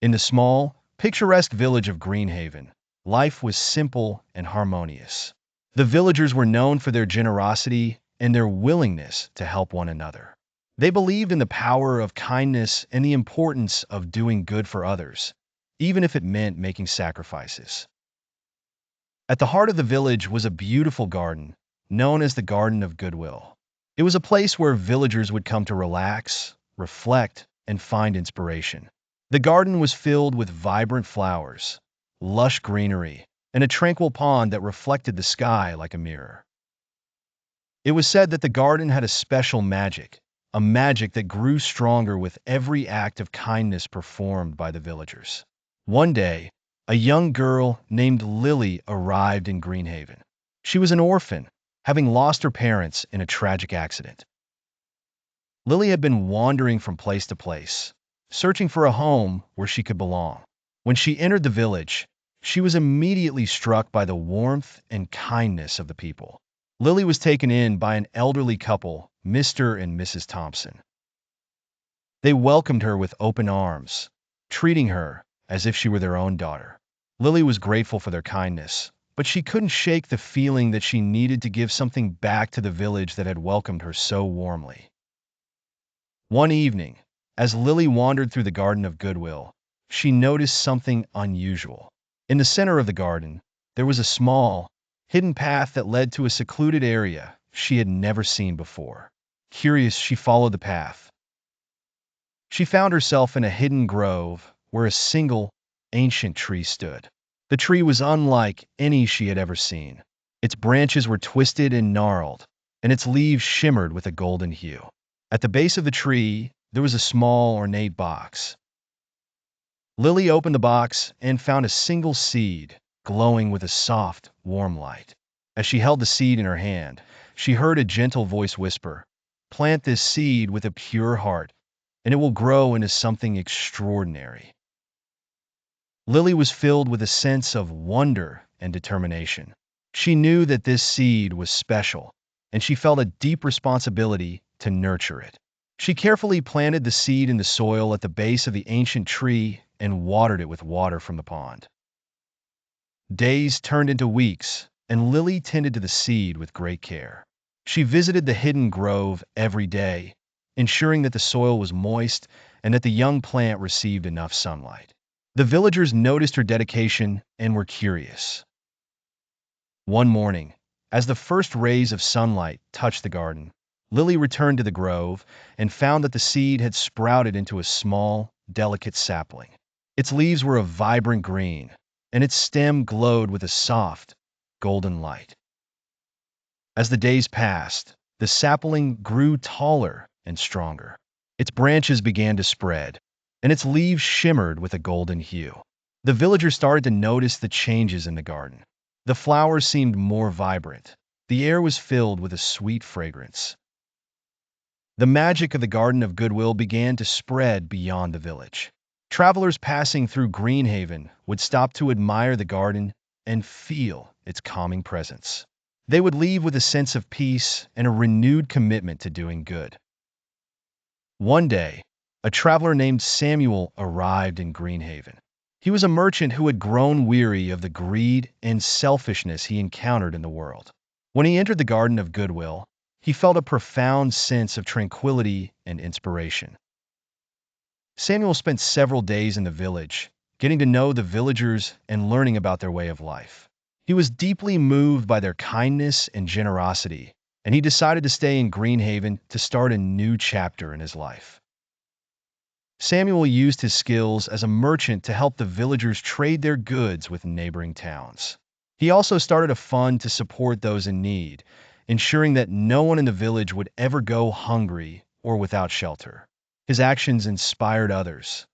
In the small, picturesque village of Greenhaven, life was simple and harmonious. The villagers were known for their generosity and their willingness to help one another. They believed in the power of kindness and the importance of doing good for others, even if it meant making sacrifices. At the heart of the village was a beautiful garden, known as the Garden of Goodwill. It was a place where villagers would come to relax, reflect, and find inspiration. The garden was filled with vibrant flowers, lush greenery, and a tranquil pond that reflected the sky like a mirror. It was said that the garden had a special magic, a magic that grew stronger with every act of kindness performed by the villagers. One day, a young girl named Lily arrived in Greenhaven. She was an orphan, having lost her parents in a tragic accident. Lily had been wandering from place to place, searching for a home where she could belong. When she entered the village, she was immediately struck by the warmth and kindness of the people. Lily was taken in by an elderly couple, Mr. and Mrs. Thompson. They welcomed her with open arms, treating her as if she were their own daughter. Lily was grateful for their kindness, but she couldn't shake the feeling that she needed to give something back to the village that had welcomed her so warmly. One evening, as Lily wandered through the Garden of Goodwill, she noticed something unusual. In the center of the garden, there was a small, hidden path that led to a secluded area she had never seen before. Curious, she followed the path. She found herself in a hidden grove where a single, ancient tree stood. The tree was unlike any she had ever seen. Its branches were twisted and gnarled, and its leaves shimmered with a golden hue. At the base of the tree, there was a small, ornate box. Lily opened the box and found a single seed, glowing with a soft, warm light. As she held the seed in her hand, she heard a gentle voice whisper, "Plant this seed with a pure heart, and it will grow into something extraordinary." Lily was filled with a sense of wonder and determination. She knew that this seed was special, and she felt a deep responsibility to nurture it. She carefully planted the seed in the soil at the base of the ancient tree and watered it with water from the pond. Days turned into weeks, and Lily tended to the seed with great care. She visited the hidden grove every day, ensuring that the soil was moist and that the young plant received enough sunlight. The villagers noticed her dedication and were curious. One morning, as the first rays of sunlight touched the garden, Lily returned to the grove and found that the seed had sprouted into a small, delicate sapling. Its leaves were a vibrant green, and its stem glowed with a soft, golden light. As the days passed, the sapling grew taller and stronger. Its branches began to spread, and its leaves shimmered with a golden hue. The villagers started to notice the changes in the garden. The flowers seemed more vibrant. The air was filled with a sweet fragrance. The magic of the Garden of Goodwill began to spread beyond the village. Travelers passing through Greenhaven would stop to admire the garden and feel its calming presence. They would leave with a sense of peace and a renewed commitment to doing good. One day, a traveler named Samuel arrived in Greenhaven. He was a merchant who had grown weary of the greed and selfishness he encountered in the world. When he entered the Garden of Goodwill, he felt a profound sense of tranquility and inspiration. Samuel spent several days in the village, getting to know the villagers and learning about their way of life. He was deeply moved by their kindness and generosity, and he decided to stay in Greenhaven to start a new chapter in his life. Samuel used his skills as a merchant to help the villagers trade their goods with neighboring towns. He also started a fund to support those in need, ensuring that no one in the village would ever go hungry or without shelter. His actions inspired others,